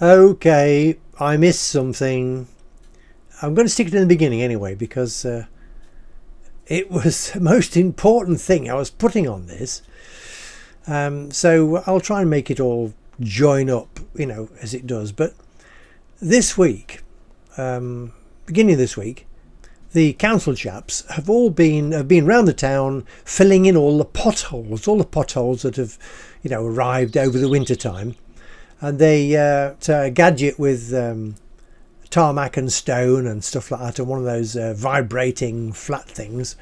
Okay, I missed something. I'm going to stick it in the beginning anyway because it was the most important thing I was putting on this. So I'll try and make it all join up, as it does. But this week, beginning of this week, the council chaps have been around the town filling in all the potholes that have, arrived over the winter time. And they gadget with tarmac and stone and stuff like that, and one of those vibrating flat things.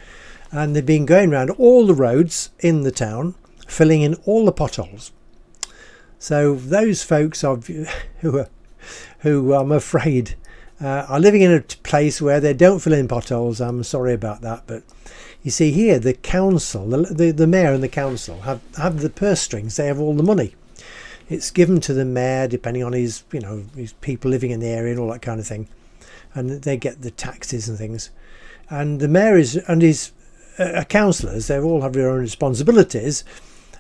And they've been going around all the roads in the town, filling in all the potholes. So those folks who I'm afraid are living in a place where they don't fill in potholes. I'm sorry about that, but you see here the council, the mayor and the council have the purse strings. They have all the money. It's given to the mayor depending on his people living in the area and all that kind of thing, and they get the taxes and things. And the mayor and his councillors, they all have their own responsibilities.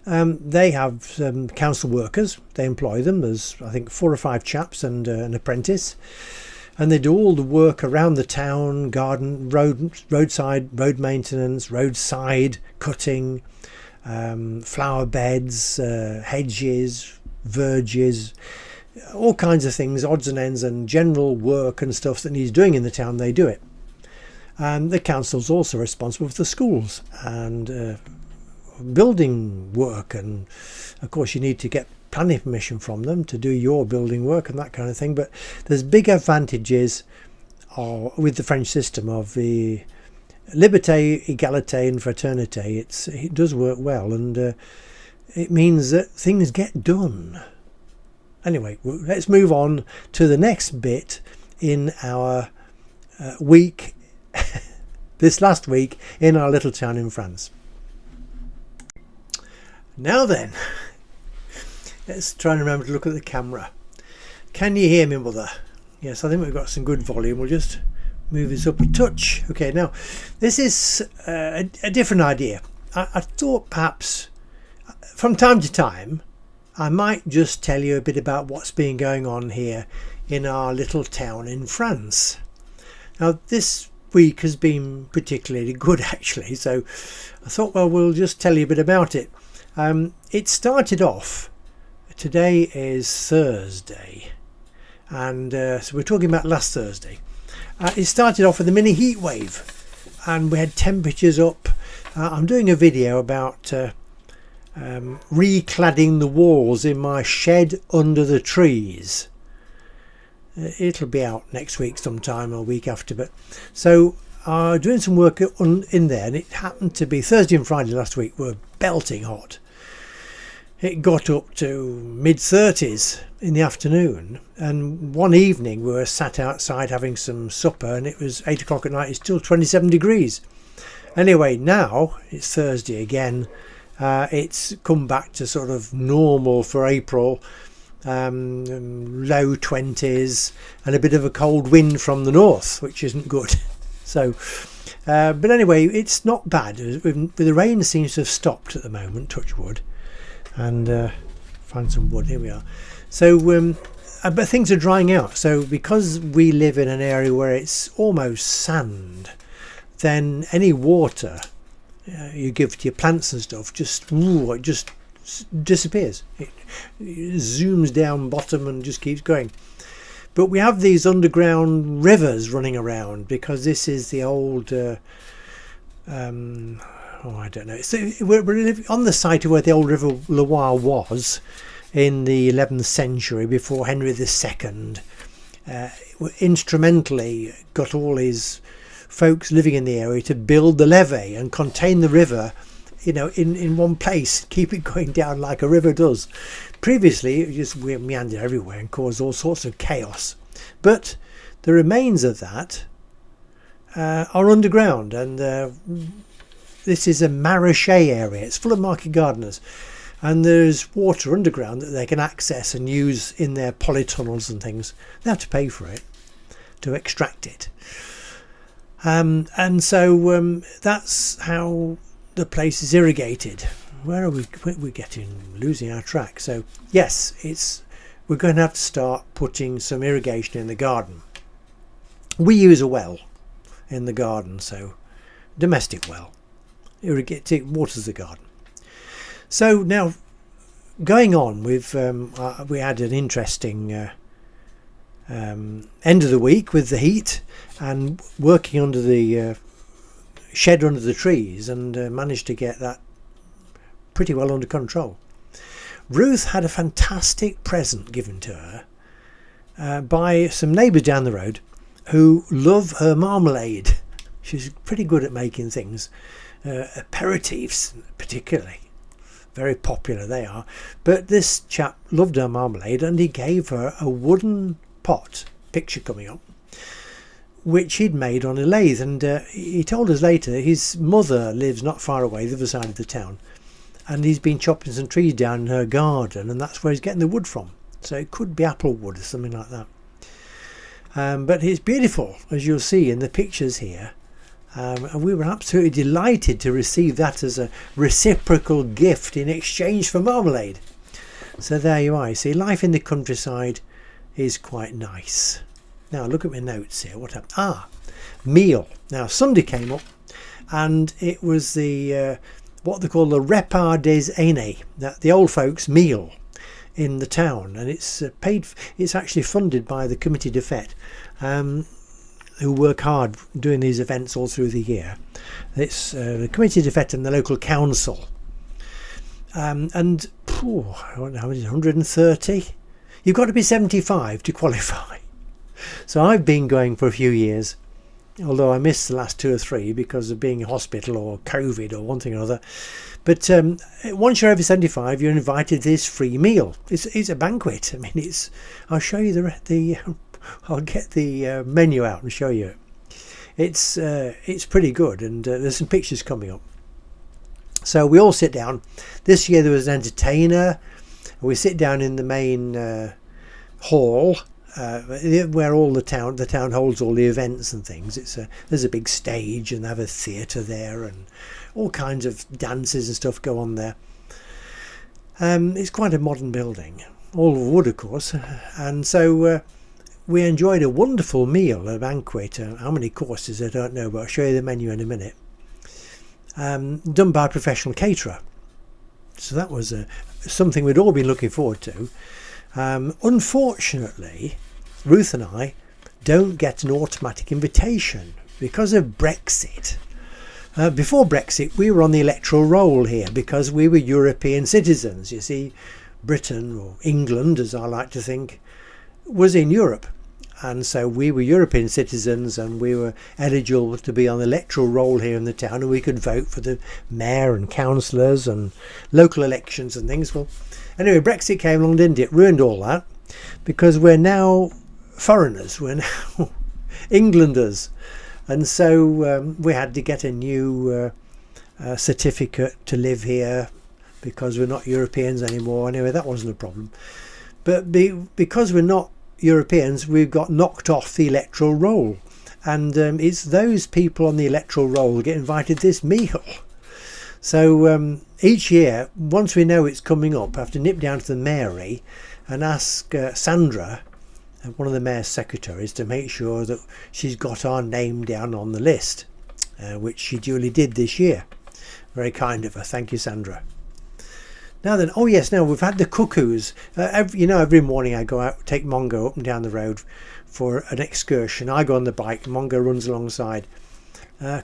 They have council workers. They employ them. There's I think 4 or 5 chaps and an apprentice, and they do all the work around the town, garden, roadside road maintenance, roadside cutting, flower beds, hedges, verges, all kinds of things, odds and ends, and general work and stuff that needs doing in the town. They do it. And the council's also responsible for the schools and building work, and of course you need to get planning permission from them to do your building work and that kind of thing. But there's big advantages with the French system of the liberté, égalité and fraternité. It does work well, and it means that things get done. Anyway, let's move on to the next bit in our week, this last week in our little town in France. Now then, let's try and remember to look at the camera. Can you hear me, Mother? Yes, I think we've got some good volume. We'll just move this up a touch. Okay, now this is a different idea. I thought perhaps from time to time I might just tell you a bit about what's been going on here in our little town in France. Now this week has been particularly good actually, so I thought, well, we'll just tell you a bit about it. It started off, today is Thursday, and so we're talking about last Thursday. It started off with a mini heat wave, and we had temperatures up. I'm doing a video about recladding the walls in my shed under the trees. It'll be out next week sometime or week after, but so doing some work in there, and it happened to be Thursday and Friday last week were belting hot. It got up to mid-30s in the afternoon, and one evening we were sat outside having some supper, and it was 8 o'clock at night. It's still 27 degrees. Anyway, now it's Thursday again. It's come back to sort of normal for April, low 20s, and a bit of a cold wind from the north, which isn't good. So but anyway, it's not bad. The rain seems to have stopped at the moment, touch wood, and find some wood. Here we are. So but things are drying out, so because we live in an area where it's almost sand, then any water you give to your plants and stuff it just disappears. It zooms down bottom and just keeps going. But we have these underground rivers running around because this is the old I don't know. We're on the site of where the old River Loire was in the 11th century, before Henry II instrumentally got all his folks living in the area to build the levee and contain the river, in one place, keep it going down like a river does. Previously, it just meandered everywhere and caused all sorts of chaos. But the remains of that are underground, and this is a maraîcher area. It's full of market gardeners, and there's water underground that they can access and use in their polytunnels and things. They have to pay for it to extract it. And so that's how the place is irrigated. Where are we? We're losing our track. So yes, we're going to have to start putting some irrigation in the garden. We use a well in the garden, so domestic well. It waters the garden. So now, going on, we had an interesting end of the week with the heat and working under the shed under the trees, and managed to get that pretty well under control. Ruth had a fantastic present given to her by some neighbours down the road who love her marmalade. She's pretty good at making things, aperitifs particularly. Very popular they are. But this chap loved her marmalade, and he gave her a wooden pot, picture coming up, which he'd made on a lathe. And he told us later his mother lives not far away, the other side of the town, and he's been chopping some trees down in her garden, and that's where he's getting the wood from. So it could be apple wood or something like that. But it's beautiful, as you'll see in the pictures here. And we were absolutely delighted to receive that as a reciprocal gift in exchange for marmalade. So there you are. You see, life in the countryside is quite nice. Now look at my notes here. What happened? Meal. Now Sunday came up, and it was the what they call the repas des aînés, the old folks' meal in the town, and it's paid. It's actually funded by the Comité de Fête, who work hard doing these events all through the year. It's the Comité de Fête and the local council. I don't know how many, 130. You've got to be 75 to qualify. So I've been going for a few years, although I missed the last 2 or 3 because of being in hospital or COVID or one thing or other. But once you're over 75, you're invited to this free meal. It's a banquet. I mean, I'll show you the I'll get the menu out and show you it. It's pretty good, and there's some pictures coming up. So we all sit down. This year there was an entertainer. We sit down in the main hall where all the town holds all the events and things. There's a big stage, and they have a theatre there, and all kinds of dances and stuff go on there. It's quite a modern building, all wood of course, and so we enjoyed a wonderful meal, a banquet. How many courses I don't know, but I'll show you the menu in a minute. Done by a professional caterer. So that was something we'd all been looking forward to. Unfortunately, Ruth and I don't get an automatic invitation because of Brexit. Before Brexit, we were on the electoral roll here because we were European citizens. You see, Britain, or England as I like to think, was in Europe, and so we were European citizens, and we were eligible to be on the electoral roll here in the town, and we could vote for the mayor and councillors and local elections and things. Well, anyway, Brexit came along, didn't it? Ruined all that, because we're now foreigners, we're now Englanders, and so we had to get a new certificate to live here because we're not Europeans anymore. Anyway, that wasn't a problem. But because we're not Europeans, we've got knocked off the electoral roll, and it's those people on the electoral roll who get invited to this meal. So each year, once we know it's coming up, I have to nip down to the mairie and ask Sandra, one of the mayor's secretaries, to make sure that she's got our name down on the list, which she duly did this year. Very kind of her. Thank you, Sandra. Now then, oh yes, now we've had the cuckoos. Every morning I go out, take Mongo up and down the road for an excursion. I go on the bike, Mongo runs alongside.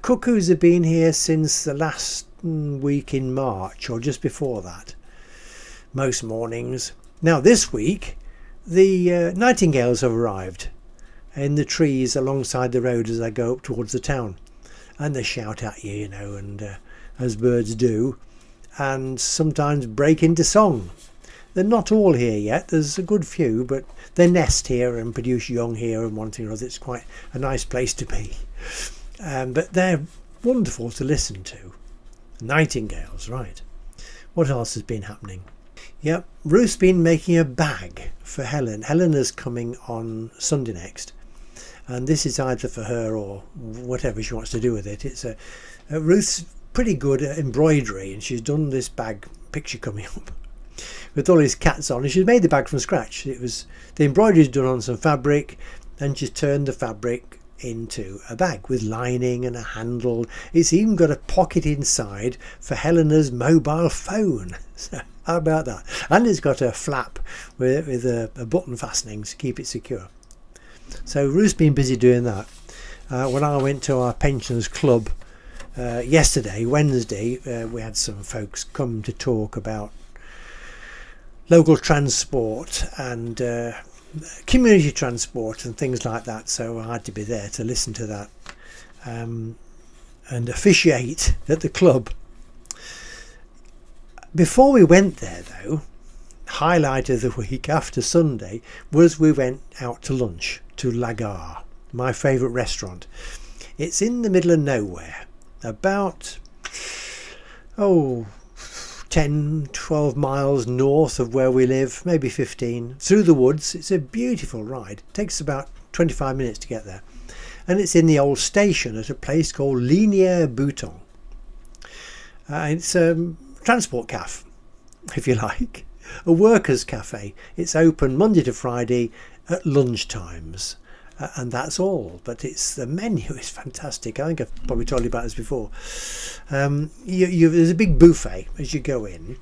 Cuckoos have been here since the last week in March, or just before that, most mornings. Now this week, the nightingales have arrived in the trees alongside the road as I go up towards the town. And they shout at you, and as birds do, and sometimes break into song. They're not all here yet, there's a good few, but they nest here and produce young here and one thing or other. It's quite a nice place to be. But they're wonderful to listen to. Nightingales, right. What else has been happening? Yep, Ruth's been making a bag for Helen. Helen is coming on Sunday next, and this is either for her or whatever she wants to do with it. It's Ruth's pretty good at embroidery, and she's done this bag, picture coming up, with all his cats on, and she's made the bag from scratch. It was, the embroidery's done on some fabric, and she's turned the fabric into a bag with lining and a handle. It's even got a pocket inside for Helena's mobile phone. So how about that? And it's got a flap with a button fastening to keep it secure. So Ruth's been busy doing that. When I went to our pensioners club yesterday, Wednesday, we had some folks come to talk about local transport and community transport and things like that, so I had to be there to listen to that and officiate at the club. Before we went there though, highlight of the week after Sunday was we went out to lunch to La Gare, my favourite restaurant. It's in the middle of nowhere, about 10-12 miles north of where we live, maybe 15, through the woods. It's a beautiful ride. It takes about 25 minutes to get there, and it's in the old station at a place called Linéaire Bouton. It's a transport cafe, if you like, a workers' cafe. It's open Monday to Friday at lunch times, and that's all. But the menu is fantastic. I think I've probably told you about this before. There's a big buffet as you go in.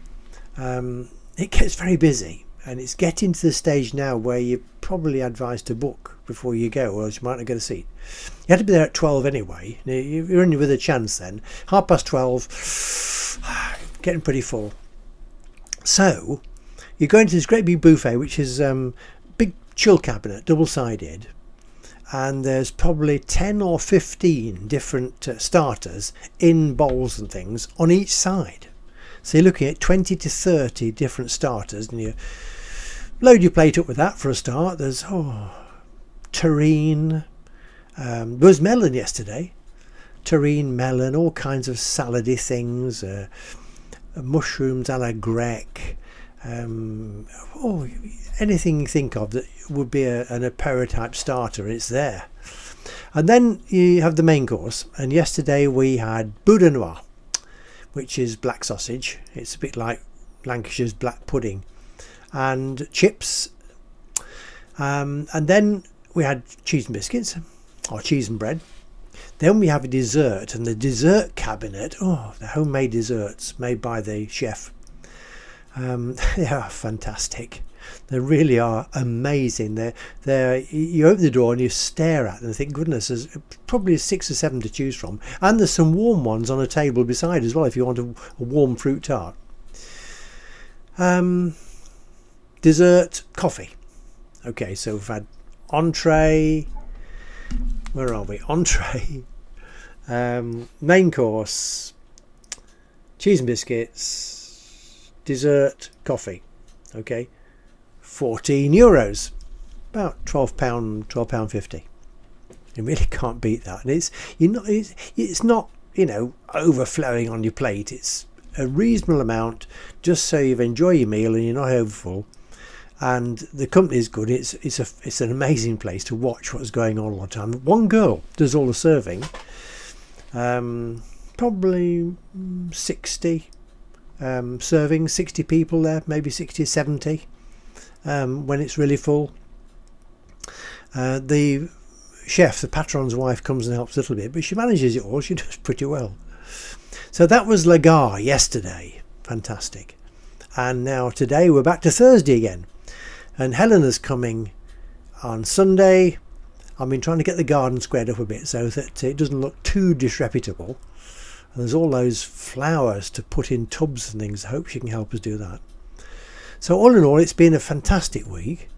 It gets very busy, and it's getting to the stage now where you're probably advised to book before you go, or else you might not get a seat. You had to be there at 12 anyway. You're only with a chance then. 12:30, getting pretty full. So you go into this great big buffet, which is big chill cabinet, double-sided, and there's probably 10 or 15 different starters in bowls and things on each side. So you're looking at 20 to 30 different starters, and you load your plate up with that for a start. There's terrine, there was melon yesterday, terrine, melon, all kinds of salady things, mushrooms a la grecque, anything you think of that would be an apéro type starter, it's there. And then you have the main course, and yesterday we had boudin noir, which is black sausage. It's a bit like Lancashire's black pudding, and chips, and then we had cheese and biscuits, or cheese and bread. Then we have a dessert, and the dessert cabinet, the homemade desserts made by the chef. They are fantastic. They really are amazing. You open the door and you stare at them and think, goodness, there's probably 6 or 7 to choose from. And there's some warm ones on a table beside as well if you want a warm fruit tart. Dessert, coffee. Okay, so we've had entree. Where are we? Entree. Main course. Cheese and biscuits. Dessert, coffee. Okay. €14, about £12.50. You really can't beat that, and it's not overflowing on your plate. It's a reasonable amount, just so you enjoy your meal and you're not overfull. And the company is good. It's an amazing place to watch what's going on all the time. One girl does all the serving. Probably 60 serving, 60 people there, maybe 60 or 70. When it's really full. The chef, the patron's wife, comes and helps a little bit, but she manages it all. She does pretty well. So that was La Gare yesterday. Fantastic. And now today we're back to Thursday again, and Helena's coming on Sunday. I've been trying to get the garden squared up a bit so that it doesn't look too disreputable, and there's all those flowers to put in tubs and things. I hope she can help us do that. So all in all, it's been a fantastic week.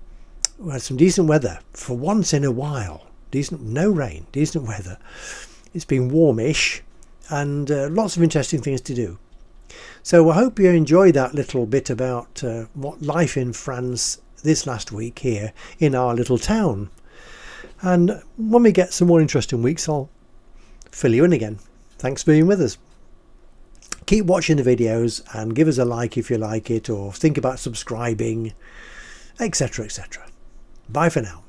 We had some decent weather for once in a while. No rain, decent weather. It's been warmish, and lots of interesting things to do. So I hope you enjoyed that little bit about what life in France this last week here in our little town. And when we get some more interesting weeks, I'll fill you in again. Thanks for being with us. Keep watching the videos and give us a like if you like it, or think about subscribing, etc., etc. Bye for now.